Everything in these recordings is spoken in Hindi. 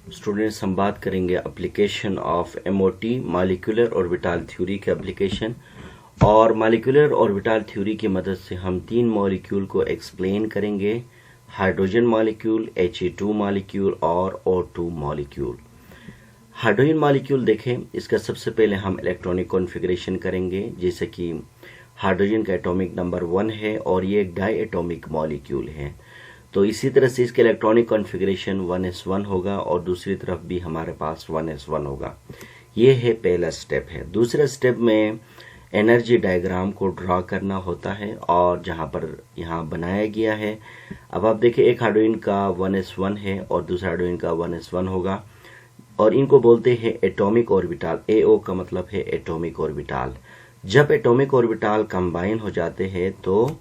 स्टूडेंट्स हम बात करेंगे application of MOT molecular orbital theory के एप्लीकेशन। और मॉलिक्यूलर ऑर्बिटल थ्योरी की मदद से हम तीन मॉलिक्यूल को एक्सप्लेन करेंगे, हाइड्रोजन मॉलिक्यूल, He2 मॉलिक्यूल और O2 मॉलिक्यूल। हाइड्रोजन मॉलिक्यूल देखें, इसका सबसे पहले हम इलेक्ट्रॉनिक कॉन्फ़िगरेशन करेंगे, जैसे कि हाइड्रोजन का एटॉमिक नंबर 1 है और ये एक डाई एटॉमिक मॉलिक्यूल है। तो इसी तरह से इसके इलेक्ट्रॉनिक कॉन्फ़िगरेशन 1s1 होगा और दूसरी तरफ भी हमारे पास 1s1 होगा। ये है पहला स्टेप है। दूसरा स्टेप में एनर्जी डायग्राम को ड्रॉ करना होता है और जहाँ पर यहाँ बनाया गया है। अब आप देखिए, एक हाइड्रोजन का 1s1 है और दूसरा हाइड्रोजन का 1s1 होगा और इनको बोलते हैं एटॉमिक ऑर्बिटल। AO का मतलब है एटॉमिक ऑर्बिटल। जब एटॉमिक ऑर्बिटल कंबाइन हो जाते हैं तो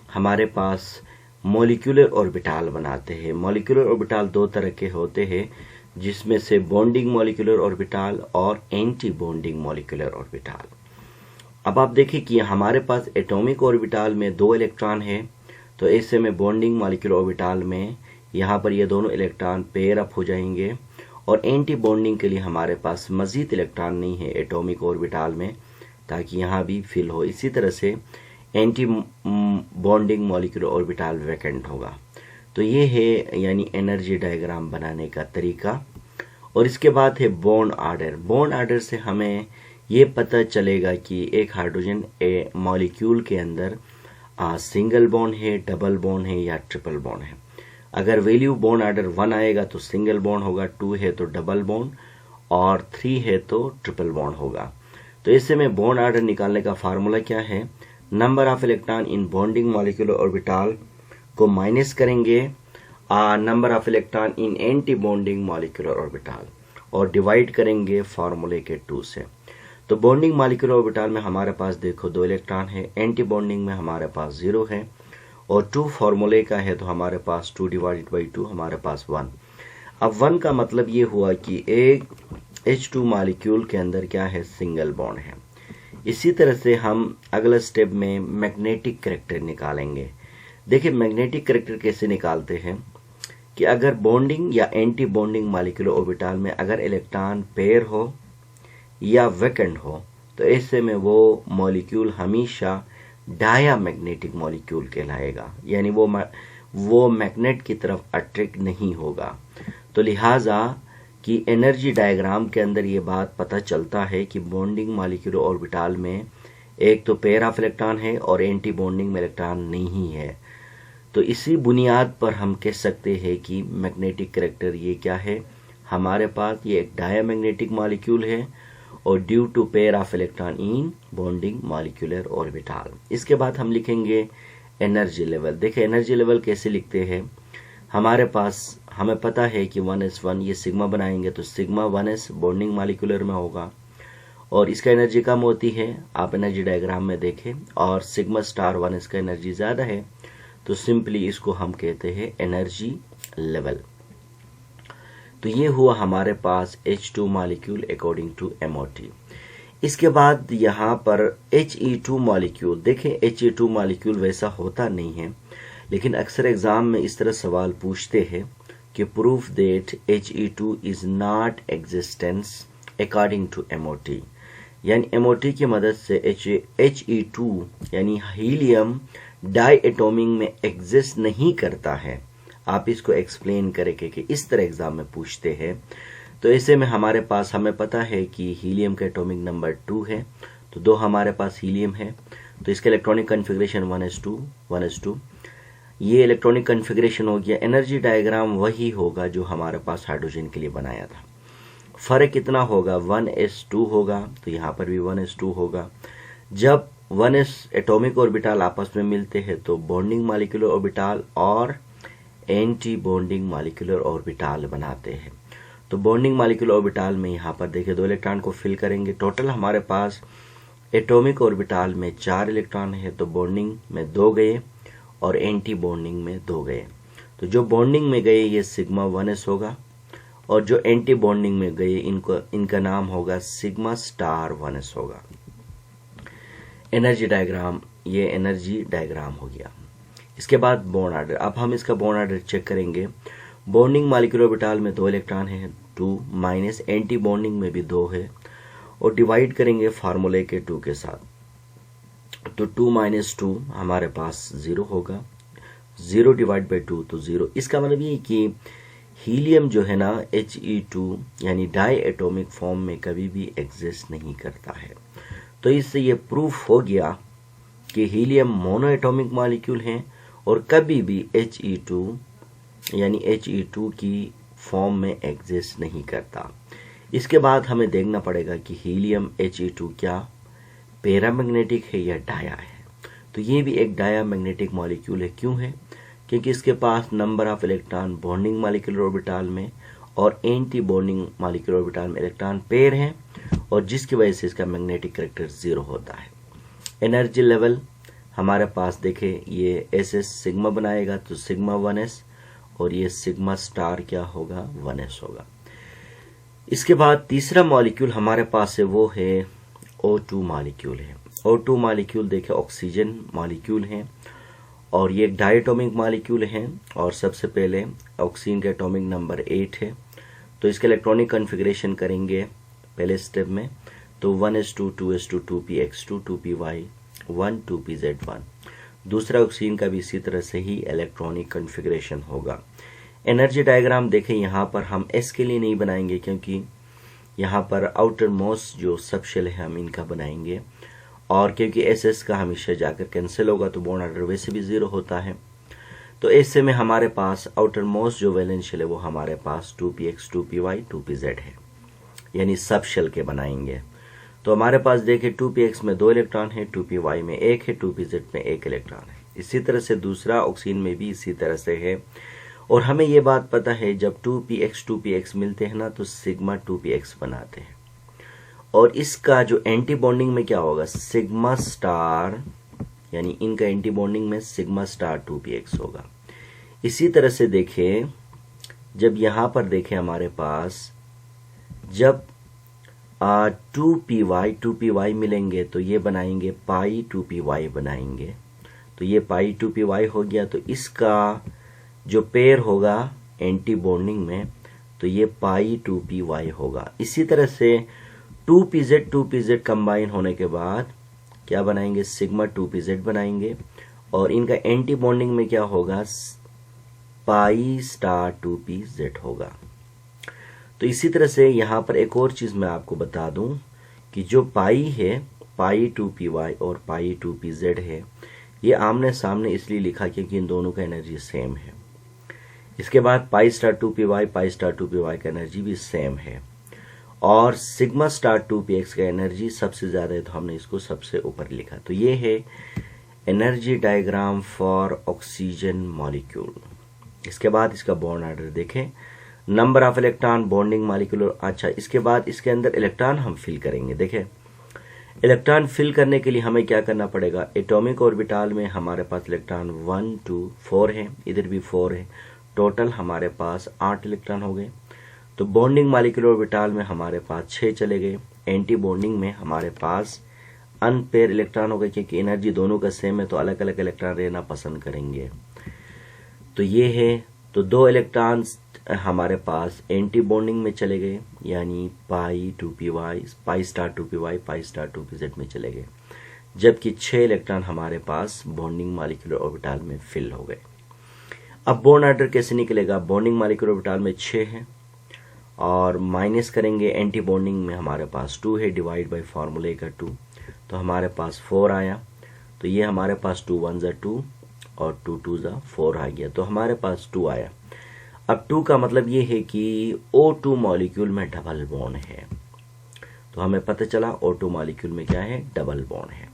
हमारे पास मॉलिक्यूलर ऑर्बिटल बनाते हैं। मॉलिक्यूलर ऑर्बिटल दो तरह के होते हैं, जिसमें से बॉन्डिंग मॉलिक्यूलर ऑर्बिटल और एंटी बॉन्डिंग मॉलिक्यूलर ऑर्बिटल। अब आप देखिए कि हमारे पास एटॉमिक ऑर्बिटल में 2 इलेक्ट्रॉन है, तो ऐसे में बॉन्डिंग मॉलिक्यूलर ऑर्बिटल में यहाँ पर ये दोनों इलेक्ट्रॉन पेयर अप हो जाएंगे और एंटी बॉन्डिंग के लिए हमारे पास मजीद इलेक्ट्रॉन नहीं है एटॉमिक ऑर्बिटल में, ताकि यहाँ भी फिल हो। इसी तरह से anti bonding molecular orbital vacant होगा। तो ये है यानी एनर्जी डायग्राम बनाने का तरीका। और इसके बाद है बॉन्ड ऑर्डर। बॉन्ड ऑर्डर से हमें ये पता चलेगा कि एक हाइड्रोजन मॉलिक्यूल के अंदर सिंगल बॉन्ड है, डबल बॉन्ड है या ट्रिपल बॉन्ड है। अगर वैल्यू बॉन्ड ऑर्डर 1 आएगा तो सिंगल बॉन्ड होगा, 2 है तो डबल बॉन्ड और 3 है तो ट्रिपल बॉन्ड होगा। तो इससे में बॉन्ड ऑर्डर निकालने का फार्मूला क्या है, number of electron in bonding molecular orbital को माइनस करेंगे number of electron in anti bonding molecular orbital और डिवाइड करेंगे फार्मूले के 2 से। तो बॉन्डिंग मॉलिक्यूलर ऑर्बिटल में हमारे पास देखो 2 इलेक्ट्रॉन है, एंटी बॉन्डिंग में हमारे पास 0 है और 2 फार्मूले का है तो हमारे पास 2 डिवाइडेड बाई 2 हमारे पास 1। अब 1 का मतलब ये हुआ कि एक H2 मॉलिक्यूल के अंदर क्या है, सिंगल बॉन्ड है। इसी तरह से हम अगला स्टेप में मैग्नेटिक कैरेक्टर निकालेंगे। देखिए मैग्नेटिक कैरेक्टर कैसे निकालते हैं कि अगर बॉन्डिंग या एंटी बॉन्डिंग मॉलिक्यूलर ऑर्बिटल में अगर इलेक्ट्रॉन पेयर हो या वैकेंट हो तो ऐसे में वो मॉलिक्यूल हमेशा डायामैग्नेटिक मॉलिक्यूल कहलाएगा, यानी वो मैग्नेट की तरफ अट्रैक्ट नहीं होगा। तो लिहाजा कि एनर्जी डायग्राम के अंदर ये बात पता चलता है कि बॉन्डिंग मॉलिक्यूलर ऑर्बिटल में एक तो पेयर ऑफ इलेक्ट्रॉन है और एंटी बॉन्डिंग में इलेक्ट्रॉन नहीं है। तो इसी बुनियाद पर हम कह सकते हैं कि मैग्नेटिक कैरेक्टर ये क्या है, हमारे पास ये एक डायामैग्नेटिक मॉलिक्यूल है और due to pair of electron in bonding molecular orbital. इसके बाद हम लिखेंगे एनर्जी लेवल। देखिए एनर्जी लेवल कैसे लिखते हैं, हमारे पास हमें पता है कि 1s1 ये सिग्मा बनाएंगे तो सिग्मा 1s बॉन्डिंग मॉलिक्यूलर में होगा और इसका एनर्जी कम होती है, आप एनर्जी डायग्राम में देखें, और सिग्मा स्टार 1s का एनर्जी ज़्यादा है, तो सिंपली इसको हम कहते हैं एनर्जी लेवल। तो ये हुआ हमारे पास H2 molecule according to MOT। इसके बाद यहाँ पर He2 मॉलिक्यूल, देखें He2 मॉलिक्यूल वैसा होता नहीं है, लेकिन अक्सर एग्जाम में इस तरह सवाल पूछते हैं कि proof that He2 is not existence according to MOT, यानी MOT की मदद से He2 यानी हीलियम डाई एटॉमिक में एग्जिस्ट नहीं करता है। आप इसको एक्सप्लेन करेंगे कि इस तरह एग्जाम में पूछते हैं। तो ऐसे में हमारे पास हमें पता है कि हीलियम का एटॉमिक नंबर 2 है, तो 2 हमारे पास हीलियम है, तो इसका इलेक्ट्रॉनिक कॉन्फ़िगरेशन 1s2 ये इलेक्ट्रॉनिक कॉन्फ़िगरेशन हो गया। एनर्जी डायग्राम वही होगा जो हमारे पास हाइड्रोजन के लिए बनाया था। फर्क कितना होगा, 1s2 होगा, तो यहाँ पर भी 1s2 होगा। जब 1s एटॉमिक ऑर्बिटल आपस में मिलते हैं तो बॉन्डिंग मॉलिक्यूलर ऑर्बिटल और एंटी बॉन्डिंग मॉलिक्यूलर ऑर्बिटल बनाते हैं। तो बॉन्डिंग मॉलिक्यूलर ऑर्बिटल में यहाँ पर देखिए 2 इलेक्ट्रॉन को फिल करेंगे। टोटल हमारे पास एटॉमिक ऑर्बिटल में 4 इलेक्ट्रॉन है, तो बॉन्डिंग में 2 गए और एंटी बॉन्डिंग में 2 गए। तो जो बॉन्डिंग में गए ये सिग्मा 1s होगा और जो एंटी बॉन्डिंग में गए इनका नाम होगा सिग्मा स्टार 1s होगा। एनर्जी डायग्राम, ये एनर्जी डायग्राम हो गया। इसके बाद बॉन्ड ऑर्डर। अब हम इसका बॉन्ड ऑर्डर चेक करेंगे। बॉन्डिंग मॉलिक्यूलर ऑर्बिटल में 2 इलेक्ट्रॉन है, 2 माइनस एंटी बॉन्डिंग में भी 2 है, और डिवाइड करेंगे फार्मूले के 2 के साथ। तो 2 माइनस 2 हमारे पास 0 होगा, 0 डिवाइड बाई 2 तो 0। इसका मतलब ये कि हीलियम जो है ना He2 यानी डाई एटॉमिक फॉर्म में कभी भी एग्जिस्ट नहीं करता है। तो इससे ये प्रूफ हो गया कि हीलियम मोनो एटॉमिक मॉलिक्यूल है और कभी भी He2 यानी He2 की फॉर्म में एग्जिस्ट नहीं करता। इसके बाद हमें देखना पड़ेगा कि हीलियम He2 क्या पैरामैग्नेटिक है या डाया है। तो ये भी एक डाया मैग्नेटिक मॉलिक्यूल है। क्यों है? क्योंकि इसके पास number of electron bonding molecular orbital में और एंटी बॉन्डिंग मॉलिक्यूलर ऑर्बिटल में इलेक्ट्रॉन पेयर हैं, और जिसकी वजह से इसका मैग्नेटिक कैरेक्टर 0 होता है। एनर्जी लेवल हमारे पास देखे ये SS सिग्मा बनाएगा तो सिग्मा 1s, और ये सिग्मा स्टार क्या होगा 1s होगा। इसके बाद तीसरा मॉलिक्यूल हमारे पास है वो है O2 मॉलिक्यूल है। O2 मॉलिक्यूल देखे ऑक्सीजन मॉलिक्यूल है और ये एक डायटोमिक मॉलिक्यूल है, और सबसे पहले ऑक्सीजन का एटॉमिक नंबर 8 है। तो इसका इलेक्ट्रॉनिक कॉन्फ़िगरेशन करेंगे पहले स्टेप में, तो 1s2 2s2 2px2 2py1 2pz1। दूसरा ऑक्सीजन का भी इसी तरह से ही इलेक्ट्रॉनिक कॉन्फ़िगरेशन होगा। एनर्जी डायग्राम देखें, यहाँ पर हम s के लिए नहीं बनाएंगे क्योंकि यहाँ पर आउटर मोस्ट जो सब शेल है हम इनका बनाएंगे, और क्योंकि SS का हमेशा जाकर कैंसिल होगा तो बॉन्ड ऑर्डर वैसे भी 0 होता है। तो ऐसे में हमारे पास आउटर मोस्ट जो वैलेंस शेल है वो हमारे पास 2px 2py 2pz है, यानी सब शेल के बनाएंगे। तो हमारे पास देखिए 2px में 2 इलेक्ट्रॉन है, 2py में 1 है, 2pz में 1 इलेक्ट्रॉन है। इसी तरह से दूसरा ऑक्सीजन में भी इसी तरह से है। और हमें ये बात पता है जब 2px मिलते हैं ना तो सिग्मा 2px बनाते हैं, और इसका जो एंटी बॉन्डिंग में क्या होगा सिग्मा स्टार, यानी इनका एंटी बॉन्डिंग में सिग्मा स्टार 2px होगा। इसी तरह से देखें, जब यहां पर देखें हमारे पास जब 2py मिलेंगे तो ये बनाएंगे पाई 2py बनाएंगे, तो ये पाई 2py हो गया। तो इसका जो पेयर होगा एंटी बॉन्डिंग में तो ये पाई 2py होगा। इसी तरह से 2pz कंबाइन होने के बाद क्या बनाएंगे सिग्मा 2pz बनाएंगे, और इनका एंटी बॉन्डिंग में क्या होगा पाई स्टार 2pz होगा। तो इसी तरह से यहां पर एक और चीज मैं आपको बता दूं कि जो पाई है पाई 2py और पाई 2pz है, ये आमने सामने इसलिए लिखा क्योंकि इन दोनों का एनर्जी सेम है। इसके बाद पाई स्टार 2py पाई स्टार 2py का एनर्जी भी सेम है, और सिग्मा स्टार 2px का एनर्जी सबसे ज्यादा है तो हमने इसको सबसे ऊपर लिखा। तो ये है energy diagram for oxygen molecule. इसके बाद इसका बॉन्ड ऑर्डर देखें, number of electron bonding molecule. अच्छा, इसके बाद इसके अंदर इलेक्ट्रॉन हम फिल करेंगे। देखें इलेक्ट्रॉन फिल करने के लिए हमें क्या करना पड़ेगा, एटॉमिक ऑर्बिटल में हमारे पास इलेक्ट्रॉन 1 2 4 है, इधर भी 4 है, टोटल हमारे पास 8 इलेक्ट्रॉन हो गए। तो बॉन्डिंग मॉलिक्यूलर ऑर्बिटल में हमारे पास 6 चले गए, एंटी बॉन्डिंग में हमारे पास अनपेयर इलेक्ट्रॉन हो गए क्योंकि एनर्जी दोनों का सेम है तो अलग अलग इलेक्ट्रॉन रहना पसंद करेंगे। तो ये है, तो 2 इलेक्ट्रॉन्स हमारे पास एंटी बॉन्डिंग में चले गए, यानी पाई 2py पाई स्टार 2py पाई स्टार 2pz में चले गए, जबकि 6 इलेक्ट्रॉन हमारे पास बॉन्डिंग मॉलिक्यूलर ऑर्बिटल में फिल हो गए। अब बॉन्ड ऑर्डर कैसे निकलेगा, बॉन्डिंग मॉलिक्यूलर ऑर्बिटल में 6 है और माइनस करेंगे एंटी बॉन्डिंग में हमारे पास 2 है, डिवाइड बाय फार्मूले का 2, तो हमारे पास 4 आया। तो ये हमारे पास 2 1 2 और 2 2 4 आ गया, तो हमारे पास 2 आया। अब 2 का मतलब ये है कि O2 मॉलिक्यूल में डबल बॉन्ड है, तो हमें पता चला O2 मॉलिक्यूल में क्या है डबल बॉन्ड है।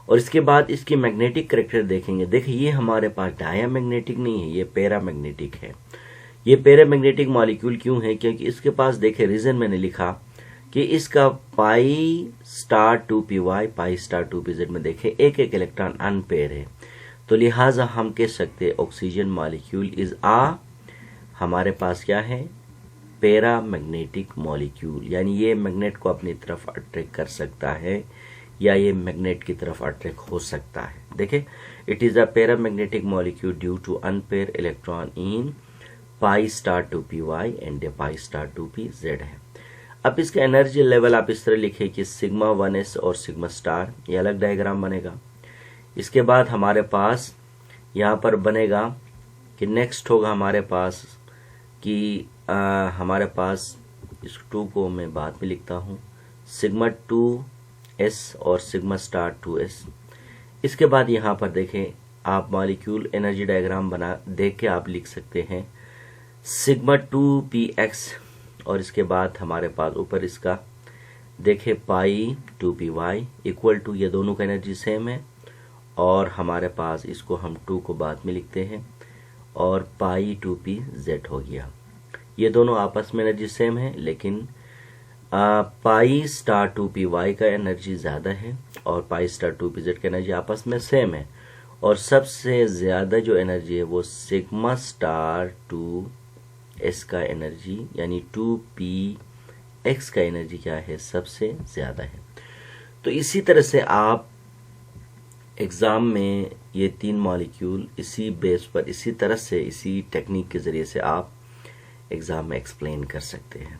और इसके बाद इसकी मैग्नेटिक कैरेक्टर देखेंगे। देखिए ये हमारे पास डायामैग्नेटिक नहीं है, ये पैरामैग्नेटिक है। ये पैरामैग्नेटिक मॉलिक्यूल क्यों है, क्योंकि इसके पास देखे रीजन मैंने लिखा कि इसका पाई स्टार 2py पाई स्टार 2pz में देखे एक एक इलेक्ट्रॉन अनपेयर है, तो लिहाजा हम कह सकते हैं ऑक्सीजन मॉलिक्यूल इज हमारे पास क्या है पैरामैग्नेटिक मॉलिक्यूल, यानी ये मैग्नेट को अपनी तरफ अट्रैक्ट कर सकता है या ये मैग्नेट की तरफ अट्रैक्ट हो सकता है। देखे it is a paramagnetic molecule due to unpaired electron in pi star 2py and pi star 2pz है। अब इसका एनर्जी लेवल आप इस तरह लिखे कि सिग्मा 1s और सिग्मा स्टार, ये अलग डायग्राम बनेगा। इसके बाद हमारे पास यहाँ पर बनेगा कि नेक्स्ट होगा हमारे पास कि हमारे पास इस 2 को मैं बाद में लिखता हूँ, सिग्मा 2s और सिग्मा स्टार 2s। इसके बाद यहाँ पर देखें आप मॉलिक्यूल एनर्जी डायग्राम बना देख के आप लिख सकते हैं सिग्मा 2px और इसके बाद हमारे पास ऊपर इसका देखें पाई 2py इक्वल टू, ये दोनों का एनर्जी सेम है और हमारे पास इसको हम 2 को बाद में लिखते हैं और पाई 2pz हो गया। ये दोनों आपस में एनर्जी सेम है, लेकिन पाई स्टार 2py का एनर्जी ज़्यादा है और पाई स्टार 2pz का एनर्जी आपस में सेम है। और सबसे ज़्यादा जो एनर्जी है वो सिग्मा स्टार 2s का एनर्जी यानी 2px का एनर्जी क्या है, सबसे ज़्यादा है। तो इसी तरह से आप एग्ज़ाम में ये 3 मॉलिक्यूल इसी बेस पर, इसी तरह से, इसी टेक्निक के ज़रिए से आप एग्ज़ाम में एक्सप्लेन कर सकते हैं।